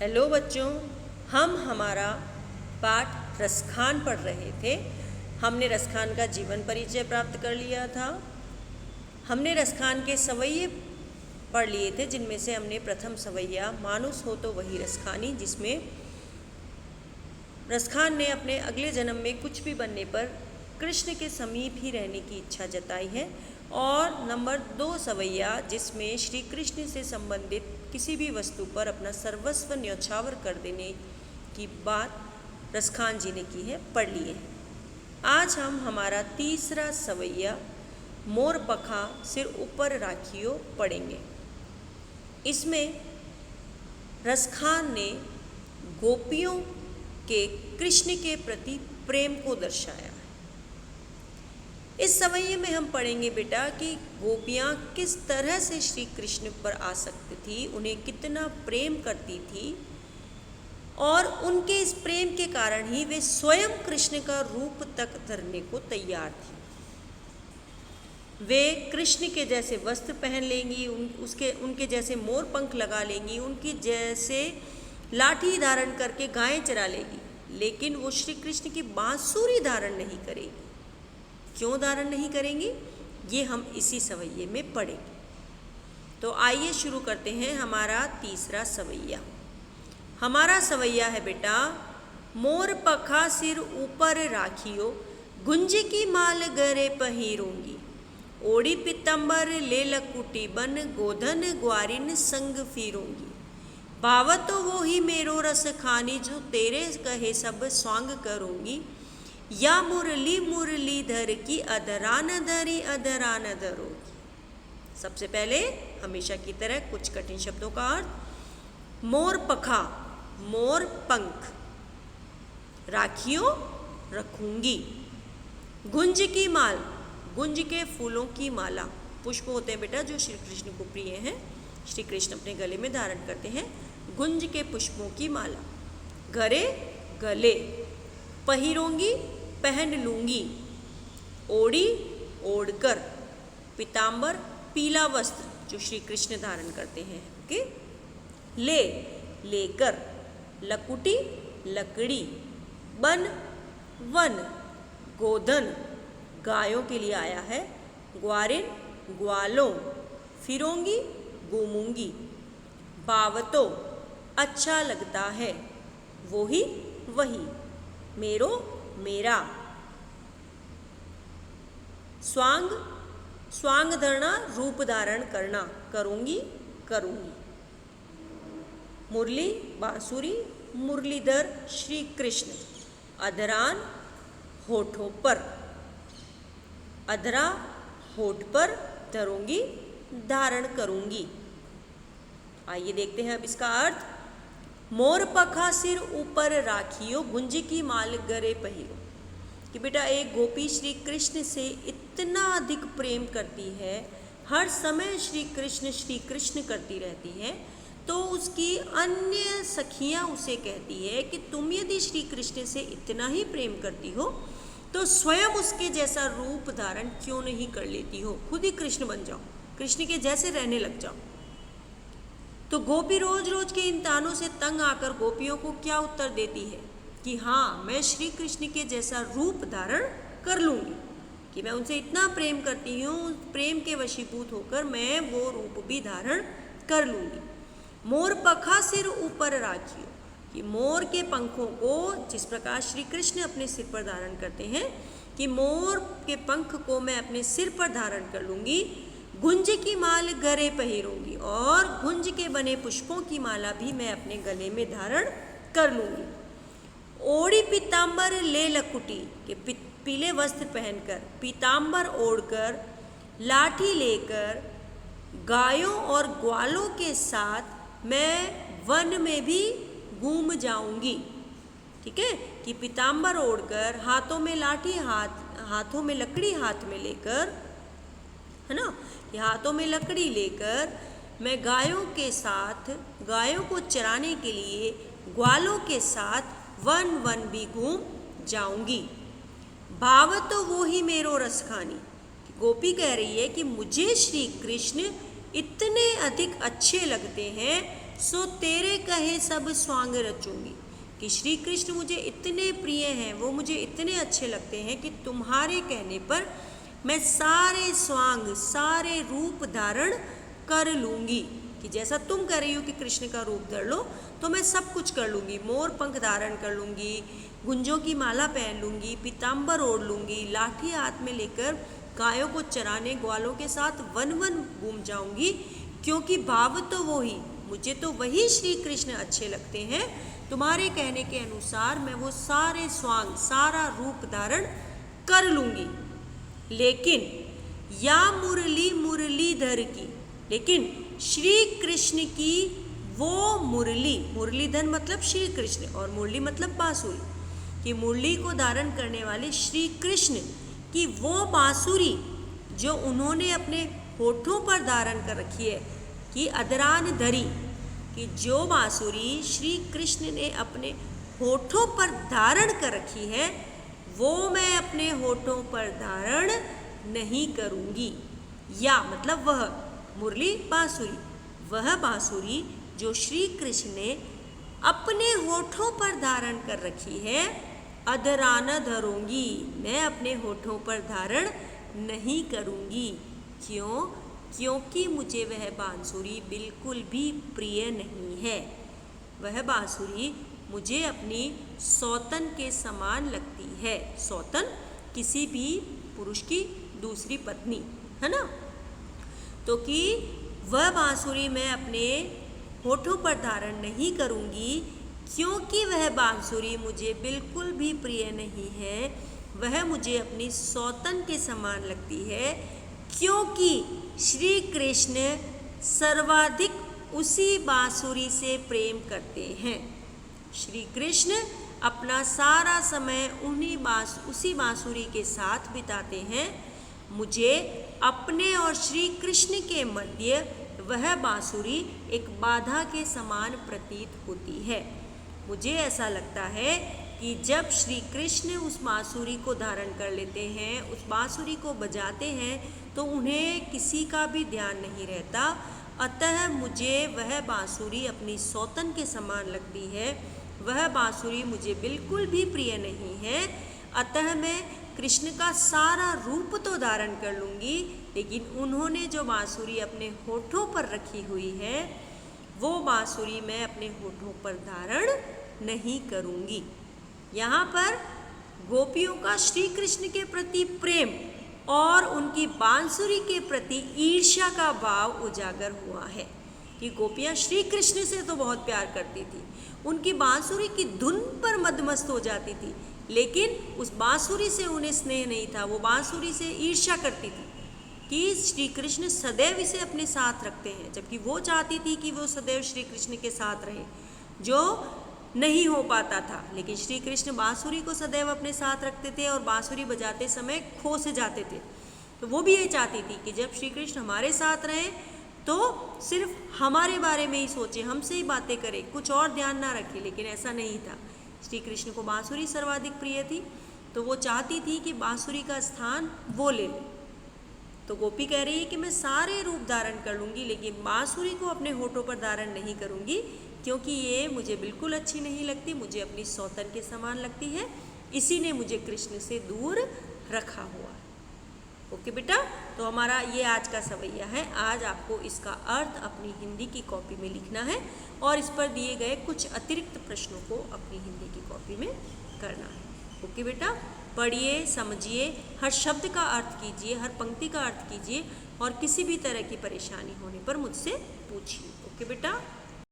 Hello बच्चों, हम हमारा पाठ रसखान पढ़ रहे थे। हमने रसखान का जीवन परिचय प्राप्त कर लिया था। हमने रसखान के सवैये पढ़ लिए थे, जिनमें से हमने प्रथम सवैया मानुस हो तो वही रसखानी, जिसमें रसखान ने अपने अगले जन्म में कुछ भी बनने पर कृष्ण के समीप ही रहने की इच्छा जताई है। और नंबर 2 सवैया, जिसमें श्री कृष्ण से संबंधित किसी भी वस्तु पर अपना सर्वस्व न्यौछावर कर देने की बात रसखान जी ने की है, पढ़ लिए है। आज हम हमारा तीसरा सवैया मोर पखा सिर ऊपर राखियो पढ़ेंगे। इसमें रसखान ने गोपियों के कृष्ण के प्रति प्रेम को दर्शाया है। इस सवैये में हम पढ़ेंगे बेटा कि गोपियाँ किस तरह से श्री कृष्ण पर आसक्त थी, उन्हें कितना प्रेम करती थी, और उनके इस प्रेम के कारण ही वे स्वयं कृष्ण का रूप तक धरने को तैयार थी। वे कृष्ण के जैसे वस्त्र पहन लेंगी, उनके जैसे मोर पंख लगा लेंगी, उनकी जैसे लाठी धारण करके गायें चरा लेगी, लेकिन वो श्री कृष्ण की बांसुरी धारण नहीं करेगी। क्यों धारण नहीं करेंगी, ये हम इसी सवैये में पढ़ेंगे। तो आइए शुरू करते हैं हमारा तीसरा सवैया। हमारा सवैया है बेटा, मोर पखा सिर ऊपर राखियो, गुंज की माल गरे पहिरूंगी, ओड़ी पितंबर ले लकुटी बन, गोधन ग्वारिन संग फिरूंगी, भावत वो ही मेरो रस खानी, जो तेरे कहे सब स्वांग करूंगी, या मुरली मुरलीधर की अधरान धरी अधरान धरोगी। सबसे पहले हमेशा की तरह कुछ कठिन शब्दों का अर्थ। मोर पखा, मोर पंख, राखियो रखूंगी, गुंज की माल, गुंज के फूलों की माला, पुष्प होते हैं बेटा जो श्री कृष्ण को प्रिय हैं, श्री कृष्ण अपने गले में धारण करते हैं, गुंज के पुष्पों की माला, गरे गले, पहिरोंगी पहन लूंगी, ओढ़ी ओढ़कर, पीतांबर पीला वस्त्र जो श्री कृष्ण धारण करते हैं, ओके, ले लेकर, लकुटी लकड़ी, बन वन, गोधन गायों के लिए आया है, ग्वारिन ग्वालों, फिरोंगी घूमूंगी, बावतो अच्छा लगता है, वो ही वही, मेरो मेरा, स्वांग स्वांग धरना रूप धारण करना, करूंगी करूंगी, मुरली बांसुरी मुरलीधर श्री कृष्ण, अधरान होठों पर, अधरा होठ पर धरूंगी धारण करूंगी। आइए देखते हैं अब इसका अर्थ। मोर पखा सिर ऊपर राखियो, गुंज की माल गरे पहिरो। कि बेटा एक गोपी श्री कृष्ण से इतना अधिक प्रेम करती है, हर समय श्री कृष्ण करती रहती है, तो उसकी अन्य सखियां उसे कहती है कि तुम यदि श्री कृष्ण से इतना ही प्रेम करती हो तो स्वयं उसके जैसा रूप धारण क्यों नहीं कर लेती हो, खुद ही कृष्ण बन जाओ, कृष्ण के जैसे रहने लग जाओ। तो गोपी रोज रोज के इन तानों से तंग आकर गोपियों को क्या उत्तर देती है कि हाँ, मैं श्री कृष्ण के जैसा रूप धारण कर लूँगी, कि मैं उनसे इतना प्रेम करती हूँ, प्रेम के वशीभूत होकर मैं वो रूप भी धारण कर लूँगी। मोर पखा सिर ऊपर राखियो, कि मोर के पंखों को जिस प्रकार श्री कृष्ण अपने सिर पर धारण करते हैं, कि मोर के पंख को मैं अपने सिर पर धारण कर लूँगी, गुंज की माल गरे पहिरूंगी, और गुंज के बने पुष्पों की माला भी मैं अपने गले में धारण कर लूँगी। ओढ़ी पीतांबर ले लकुटी, के पीले वस्त्र पहनकर, पीतांबर ओढ़कर, लाठी लेकर, गायों और ग्वालों के साथ मैं वन में भी घूम जाऊंगी। ठीक है, कि पीतांबर ओढ़कर, हाथों में लाठी, हाथों में लकड़ी हाथ में लेकर, है ना, कि हाथों में लकड़ी लेकर मैं गायों के साथ, गायों को चराने के लिए ग्वालों के साथ वन वन भी घूम जाऊंगी। भाव तो वो ही मेरो रस खानी, गोपी कह रही है कि मुझे श्री कृष्ण इतने अधिक अच्छे लगते हैं, सो तेरे कहे सब स्वांग रचूंगी। कि श्री कृष्ण मुझे इतने प्रिय हैं, वो मुझे इतने अच्छे लगते हैं कि तुम्हारे कहने पर मैं सारे स्वांग, सारे रूप धारण कर लूँगी। कि जैसा तुम कह रही हो कि कृष्ण का रूप धर लो, तो मैं सब कुछ कर लूँगी। मोर पंख धारण कर लूँगी, गुंजों की माला पहन लूँगी, पीताम्बर ओढ़ लूँगी, लाठी हाथ में लेकर गायों को चराने ग्वालों के साथ वन वन घूम जाऊँगी। क्योंकि भाव तो वो ही, मुझे तो वही श्री कृष्ण अच्छे लगते हैं। तुम्हारे कहने के अनुसार मैं वो सारे स्वांग, सारा रूप धारण कर लूँगी। लेकिन या मुरली मुरलीधर की, लेकिन श्री कृष्ण की वो मुरली, मुरलीधर मतलब श्री कृष्ण और मुरली मतलब बांसुरी, कि मुरली को धारण करने वाले श्री कृष्ण की वो बांसुरी जो उन्होंने अपने होठों पर धारण कर रखी है, कि अदरान धरी, कि जो बांसुरी श्री कृष्ण ने अपने होठों पर धारण कर रखी है, वो मैं अपने होठों पर धारण नहीं करूँगी। या मतलब वह मुरली बांसुरी, वह बांसुरी जो श्री कृष्ण ने अपने होठों पर धारण कर रखी है, अधराना धरूंगी, मैं अपने होठों पर धारण नहीं करूँगी। क्यों? क्योंकि मुझे वह बांसुरी बिल्कुल भी प्रिय नहीं है। वह बांसुरी मुझे अपनी सौतन के समान लगती है। सौतन किसी भी पुरुष की दूसरी पत्नी, है ना। तो कि वह बांसुरी मैं अपने होठों पर धारण नहीं करूँगी, क्योंकि वह बांसुरी मुझे बिल्कुल भी प्रिय नहीं है। वह मुझे अपनी सौतन के समान लगती है, क्योंकि श्री कृष्ण सर्वाधिक उसी बांसुरी से प्रेम करते हैं। श्री कृष्ण अपना सारा समय उसी बांसुरी के साथ बिताते हैं। मुझे अपने और श्री कृष्ण के मध्य वह बांसुरी एक बाधा के समान प्रतीत होती है। मुझे ऐसा लगता है कि जब श्री कृष्ण उस बांसुरी को धारण कर लेते हैं, उस बांसुरी को बजाते हैं, तो उन्हें किसी का भी ध्यान नहीं रहता। अतः मुझे वह बांसुरी अपनी सौतन के समान लगती है। वह बांसुरी मुझे बिल्कुल भी प्रिय नहीं है। अतः मैं कृष्ण का सारा रूप तो धारण कर लूँगी, लेकिन उन्होंने जो बांसुरी अपने होठों पर रखी हुई है, वो बांसुरी मैं अपने होठों पर धारण नहीं करूँगी। यहाँ पर गोपियों का श्री कृष्ण के प्रति प्रेम और उनकी बांसुरी के प्रति ईर्ष्या का भाव उजागर हुआ है। कि गोपियाँ श्री कृष्ण से तो बहुत प्यार करती थी, उनकी बांसुरी की धुन पर मदमस्त हो जाती थी, लेकिन उस बांसुरी से उन्हें स्नेह नहीं था। वो बांसुरी से ईर्ष्या करती थी कि श्री कृष्ण सदैव इसे अपने साथ रखते हैं, जबकि वो चाहती थी कि वो सदैव श्री कृष्ण के साथ रहे, जो नहीं हो पाता था। लेकिन श्री कृष्ण बांसुरी को सदैव अपने साथ रखते थे और बांसुरी बजाते समय खो से जाते थे। तो वो भी ये चाहती थी कि जब श्री कृष्ण हमारे साथ रहें तो सिर्फ हमारे बारे में ही सोचे, हमसे ही बातें करें, कुछ और ध्यान ना रखे। लेकिन ऐसा नहीं था। श्री कृष्ण को बांसुरी सर्वाधिक प्रिय थी, तो वो चाहती थी कि बांसुरी का स्थान वो ले ले। तो गोपी कह रही है कि मैं सारे रूप धारण कर लूँगी, लेकिन बांसुरी को अपने होठों पर धारण नहीं करूँगी, क्योंकि ये मुझे बिल्कुल अच्छी नहीं लगती, मुझे अपनी सौतन के समान लगती है। इसी ने मुझे कृष्ण से दूर रखा हुआ। ओके बेटा, तो हमारा ये आज का सवैया है। आज आपको इसका अर्थ अपनी हिंदी की कॉपी में लिखना है और इस पर दिए गए कुछ अतिरिक्त प्रश्नों को अपनी हिंदी की कॉपी में करना है। ओके बेटा, पढ़िए, समझिए, हर शब्द का अर्थ कीजिए, हर पंक्ति का अर्थ कीजिए और किसी भी तरह की परेशानी होने पर मुझसे पूछिए। ओके बेटा।